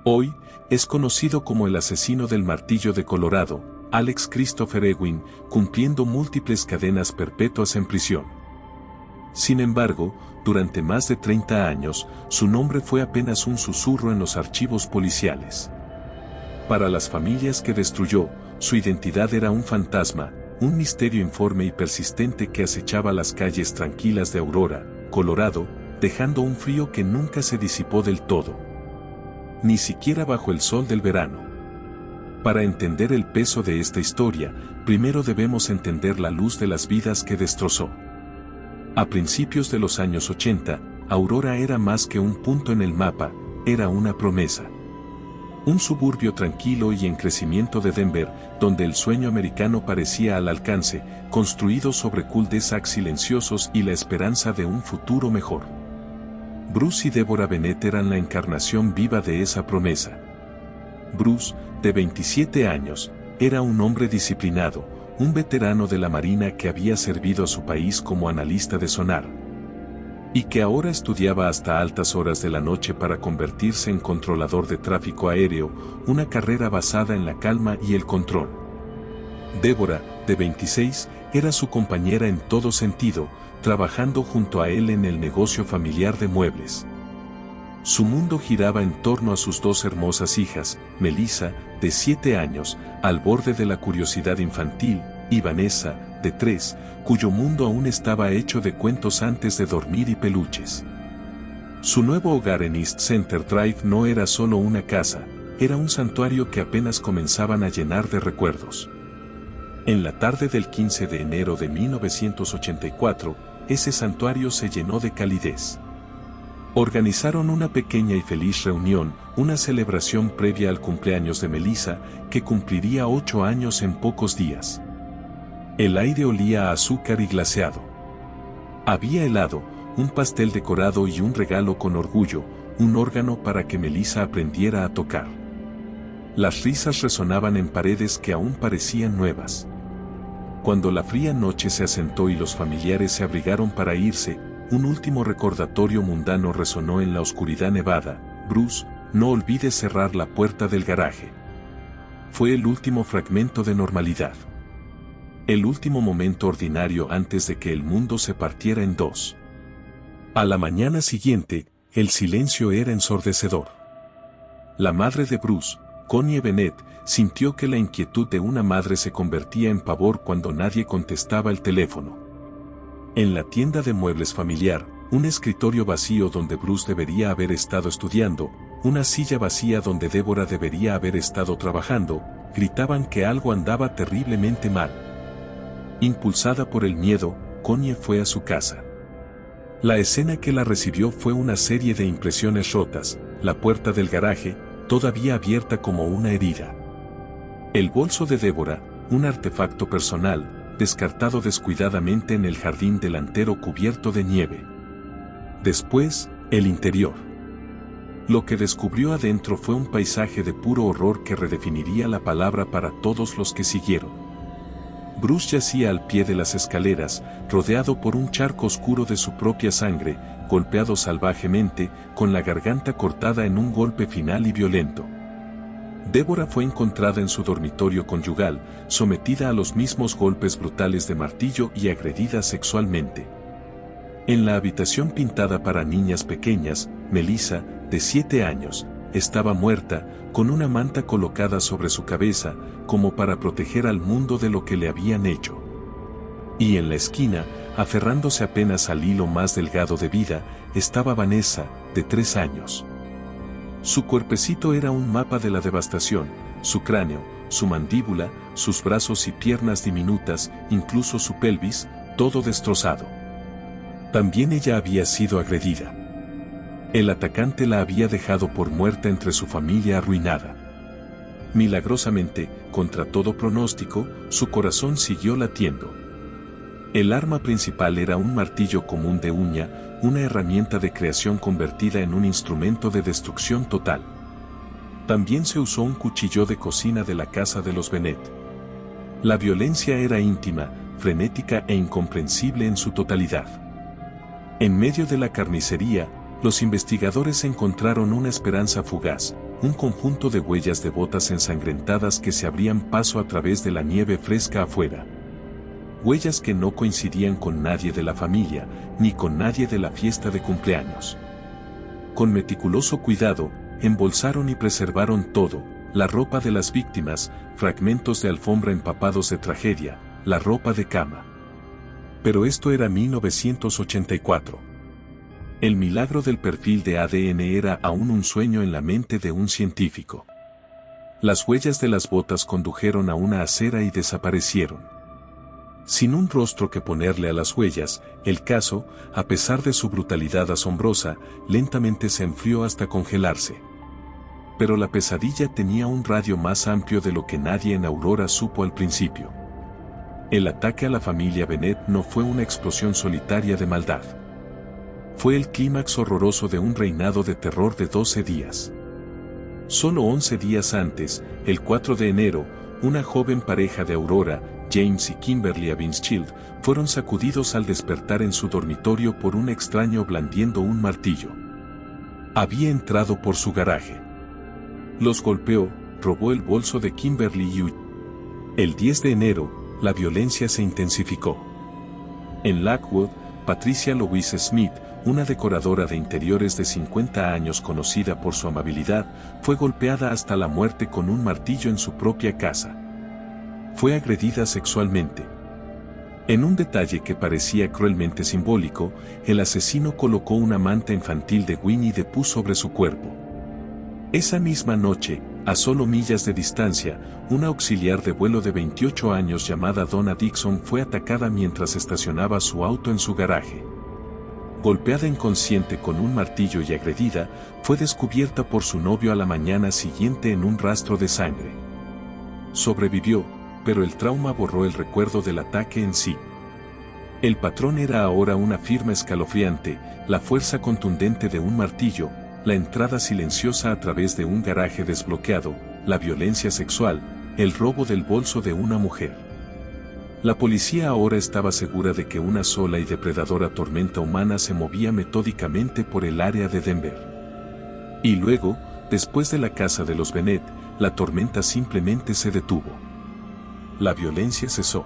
Hoy, es conocido como el asesino del martillo de Colorado, Alex Christopher Ewing, cumpliendo múltiples cadenas perpetuas en prisión. Sin embargo, durante más de 30 años, su nombre fue apenas un susurro en los archivos policiales. Para las familias que destruyó, su identidad era un fantasma, un misterio informe y persistente que acechaba las calles tranquilas de Aurora, Colorado, dejando un frío que nunca se disipó del todo. Ni siquiera bajo el sol del verano. Para entender el peso de esta historia, primero debemos entender la luz de las vidas que destrozó. A principios de los años 80, Aurora era más que un punto en el mapa, era una promesa. Un suburbio tranquilo y en crecimiento de Denver, donde el sueño americano parecía al alcance, construido sobre cul-de-sac silenciosos y la esperanza de un futuro mejor. Bruce y Deborah Bennett eran la encarnación viva de esa promesa. Bruce, de 27 años, era un hombre disciplinado, un veterano de la Marina que había servido a su país como analista de sonar, y que ahora estudiaba hasta altas horas de la noche para convertirse en controlador de tráfico aéreo, una carrera basada en la calma y el control. Deborah, de 26, era su compañera en todo sentido, trabajando junto a él en el negocio familiar de muebles. Su mundo giraba en torno a sus dos hermosas hijas, Melissa, de 7 años, al borde de la curiosidad infantil, y Vanessa, de 3, cuyo mundo aún estaba hecho de cuentos antes de dormir y peluches. Su nuevo hogar en East Center Drive no era solo una casa, era un santuario que apenas comenzaban a llenar de recuerdos. En la tarde del 15 de enero de 1984, ese santuario se llenó de calidez. Organizaron una pequeña y feliz reunión, una celebración previa al cumpleaños de Melissa, que cumpliría 8 años en pocos días. El aire olía a azúcar y glaseado. Había helado, un pastel decorado y un regalo con orgullo, un órgano para que Melissa aprendiera a tocar. Las risas resonaban en paredes que aún parecían nuevas. Cuando la fría noche se asentó y los familiares se abrigaron para irse, un último recordatorio mundano resonó en la oscuridad nevada: Bruce, no olvides cerrar la puerta del garaje. Fue el último fragmento de normalidad. El último momento ordinario antes de que el mundo se partiera en dos. A la mañana siguiente, el silencio era ensordecedor. La madre de Bruce, Connie Bennett, sintió que la inquietud de una madre se convertía en pavor cuando nadie contestaba el teléfono. En la tienda de muebles familiar, un escritorio vacío donde Bruce debería haber estado estudiando, una silla vacía donde Deborah debería haber estado trabajando, gritaban que algo andaba terriblemente mal. Impulsada por el miedo, Connie fue a su casa. La escena que la recibió fue una serie de impresiones rotas, la puerta del garaje, todavía abierta como una herida. El bolso de Deborah, un artefacto personal, descartado descuidadamente en el jardín delantero cubierto de nieve. Después, el interior. Lo que descubrió adentro fue un paisaje de puro horror que redefiniría la palabra para todos los que siguieron. Bruce yacía al pie de las escaleras, rodeado por un charco oscuro de su propia sangre, golpeado salvajemente, con la garganta cortada en un golpe final y violento. Deborah fue encontrada en su dormitorio conyugal, sometida a los mismos golpes brutales de martillo y agredida sexualmente. En la habitación pintada para niñas pequeñas, Melissa, de 7 años, estaba muerta, con una manta colocada sobre su cabeza, como para proteger al mundo de lo que le habían hecho. Y en la esquina, aferrándose apenas al hilo más delgado de vida, estaba Vanessa, de 3 años. Su cuerpecito era un mapa de la devastación, su cráneo, su mandíbula, sus brazos y piernas diminutas, incluso su pelvis, todo destrozado. También ella había sido agredida. El atacante la había dejado por muerta entre su familia arruinada. Milagrosamente, contra todo pronóstico, su corazón siguió latiendo. El arma principal era un martillo común de uña, una herramienta de creación convertida en un instrumento de destrucción total. También se usó un cuchillo de cocina de la casa de los Bennett. La violencia era íntima, frenética e incomprensible en su totalidad. En medio de la carnicería, los investigadores encontraron una esperanza fugaz, un conjunto de huellas de botas ensangrentadas que se abrían paso a través de la nieve fresca afuera. Huellas que no coincidían con nadie de la familia, ni con nadie de la fiesta de cumpleaños. Con meticuloso cuidado, embolsaron y preservaron todo, la ropa de las víctimas, fragmentos de alfombra empapados de tragedia, la ropa de cama. Pero esto era 1984. El milagro del perfil de ADN era aún un sueño en la mente de un científico. Las huellas de las botas condujeron a una acera y desaparecieron. Sin un rostro que ponerle a las huellas, el caso, a pesar de su brutalidad asombrosa, lentamente se enfrió hasta congelarse. Pero la pesadilla tenía un radio más amplio de lo que nadie en Aurora supo al principio. El ataque a la familia Bennett no fue una explosión solitaria de maldad. Fue el clímax horroroso de un reinado de terror de 12 días. Solo 11 días antes, el 4 de enero, una joven pareja de Aurora, James y Kimberly Abinschild, fueron sacudidos al despertar en su dormitorio por un extraño blandiendo un martillo. Había entrado por su garaje. Los golpeó, robó el bolso de Kimberly y huyó. El 10 de enero, la violencia se intensificó. En Lakewood, Patricia Louise Smith, una decoradora de interiores de 50 años conocida por su amabilidad, fue golpeada hasta la muerte con un martillo en su propia casa. Fue agredida sexualmente. En un detalle que parecía cruelmente simbólico, el asesino colocó una manta infantil de Winnie the Pooh sobre su cuerpo. Esa misma noche, a solo millas de distancia, una auxiliar de vuelo de 28 años llamada Donna Dixon fue atacada mientras estacionaba su auto en su garaje. Golpeada inconsciente con un martillo y agredida, fue descubierta por su novio a la mañana siguiente en un rastro de sangre. Sobrevivió, pero el trauma borró el recuerdo del ataque en sí. El patrón era ahora una firma escalofriante, la fuerza contundente de un martillo, la entrada silenciosa a través de un garaje desbloqueado, la violencia sexual, el robo del bolso de una mujer. La policía ahora estaba segura de que una sola y depredadora tormenta humana se movía metódicamente por el área de Denver. Y luego, después de la casa de los Bennett, la tormenta simplemente se detuvo. La violencia cesó.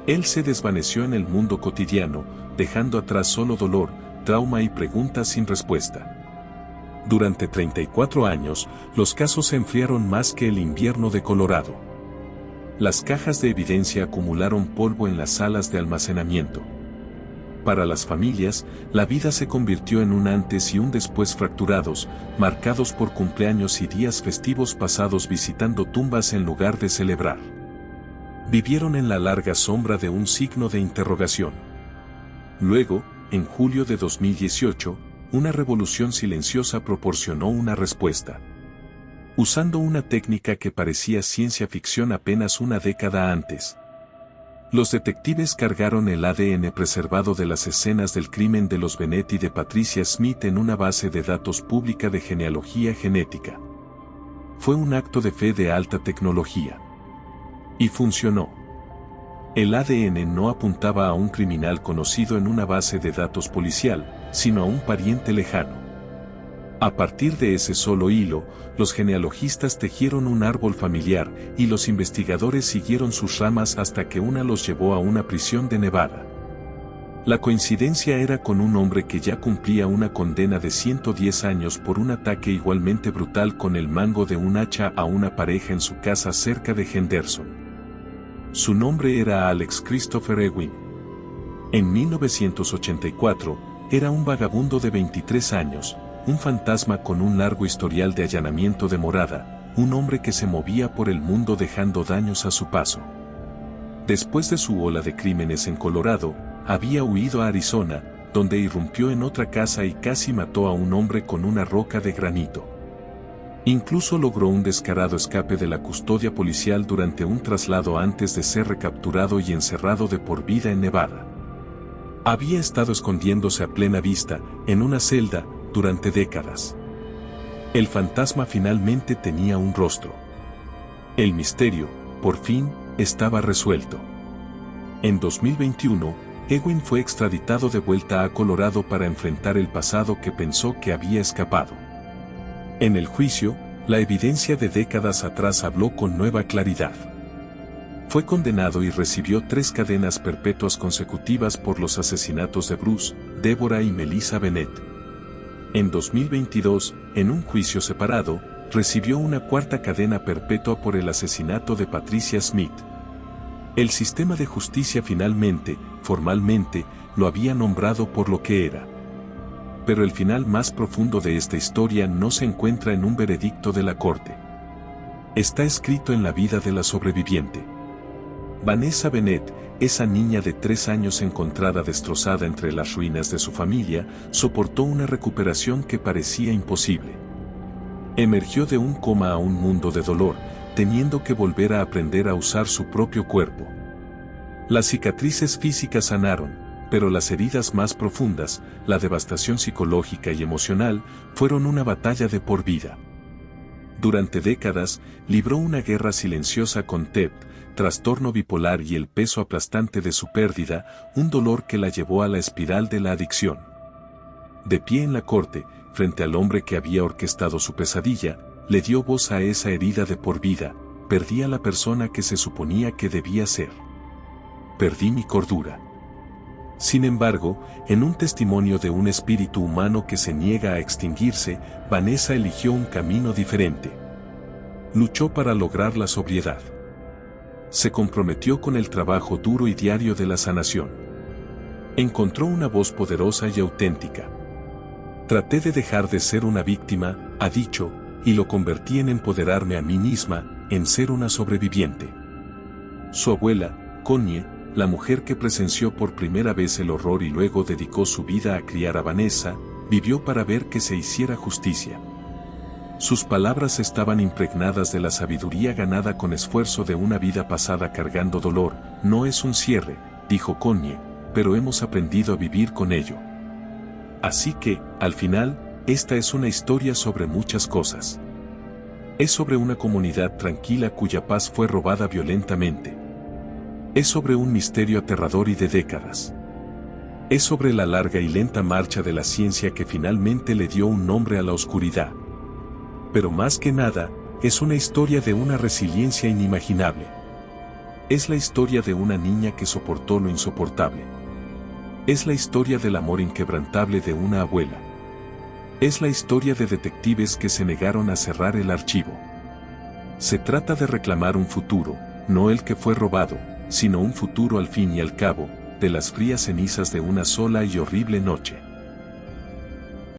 Él se desvaneció en el mundo cotidiano, dejando atrás solo dolor, trauma y preguntas sin respuesta. Durante 34 años, los casos se enfriaron más que el invierno de Colorado. Las cajas de evidencia acumularon polvo en las salas de almacenamiento. Para las familias, la vida se convirtió en un antes y un después fracturados, marcados por cumpleaños y días festivos pasados visitando tumbas en lugar de celebrar. Vivieron en la larga sombra de un signo de interrogación. Luego, en julio de 2018, una revolución silenciosa proporcionó una respuesta. Usando una técnica que parecía ciencia ficción apenas una década antes. Los detectives cargaron el ADN preservado de las escenas del crimen de los Bennett y de Patricia Smith en una base de datos pública de genealogía genética. Fue un acto de fe de alta tecnología. Y funcionó. El ADN no apuntaba a un criminal conocido en una base de datos policial, sino a un pariente lejano. A partir de ese solo hilo, los genealogistas tejieron un árbol familiar y los investigadores siguieron sus ramas hasta que una los llevó a una prisión de Nevada. La coincidencia era con un hombre que ya cumplía una condena de 110 años por un ataque igualmente brutal con el mango de un hacha a una pareja en su casa cerca de Henderson. Su nombre era Alex Christopher Ewing. En 1984, era un vagabundo de 23 años, un fantasma con un largo historial de allanamiento de morada, un hombre que se movía por el mundo dejando daños a su paso. Después de su ola de crímenes en Colorado, había huido a Arizona, donde irrumpió en otra casa y casi mató a un hombre con una roca de granito. Incluso logró un descarado escape de la custodia policial durante un traslado antes de ser recapturado y encerrado de por vida en Nevada. Había estado escondiéndose a plena vista, en una celda, durante décadas. El fantasma finalmente tenía un rostro. El misterio, por fin, estaba resuelto. En 2021, Ewing fue extraditado de vuelta a Colorado para enfrentar el pasado que pensó que había escapado. En el juicio, la evidencia de décadas atrás habló con nueva claridad. Fue condenado y recibió 3 cadenas perpetuas consecutivas por los asesinatos de Bruce, Deborah y Melissa Bennett. En 2022, en un juicio separado, recibió una 4ª cadena perpetua por el asesinato de Patricia Smith. El sistema de justicia finalmente, formalmente, lo había nombrado por lo que era. Pero el final más profundo de esta historia no se encuentra en un veredicto de la corte. Está escrito en la vida de la sobreviviente. Vanessa Bennett, esa niña de 3 años encontrada destrozada entre las ruinas de su familia, soportó una recuperación que parecía imposible. Emergió de un coma a un mundo de dolor, teniendo que volver a aprender a usar su propio cuerpo. Las cicatrices físicas sanaron, pero las heridas más profundas, la devastación psicológica y emocional, fueron una batalla de por vida. Durante décadas, libró una guerra silenciosa con TED, trastorno bipolar y el peso aplastante de su pérdida, un dolor que la llevó a la espiral de la adicción. De pie en la corte, frente al hombre que había orquestado su pesadilla, le dio voz a esa herida de por vida: perdí a la persona que se suponía que debía ser. Perdí mi cordura. Sin embargo, en un testimonio de un espíritu humano que se niega a extinguirse, Vanessa eligió un camino diferente. Luchó para lograr la sobriedad. Se comprometió con el trabajo duro y diario de la sanación. Encontró una voz poderosa y auténtica. Traté de dejar de ser una víctima, ha dicho, y lo convertí en empoderarme a mí misma, en ser una sobreviviente. Su abuela, Connie, la mujer que presenció por primera vez el horror y luego dedicó su vida a criar a Vanessa, vivió para ver que se hiciera justicia. Sus palabras estaban impregnadas de la sabiduría ganada con esfuerzo de una vida pasada cargando dolor. No es un cierre, dijo Connie, pero hemos aprendido a vivir con ello. Así que, al final, esta es una historia sobre muchas cosas. Es sobre una comunidad tranquila cuya paz fue robada violentamente. Es sobre un misterio aterrador y de décadas. Es sobre la larga y lenta marcha de la ciencia que finalmente le dio un nombre a la oscuridad. Pero más que nada, es una historia de una resiliencia inimaginable. Es la historia de una niña que soportó lo insoportable. Es la historia del amor inquebrantable de una abuela. Es la historia de detectives que se negaron a cerrar el archivo. Se trata de reclamar un futuro, no el que fue robado, sino un futuro al fin y al cabo, de las frías cenizas de una sola y horrible noche.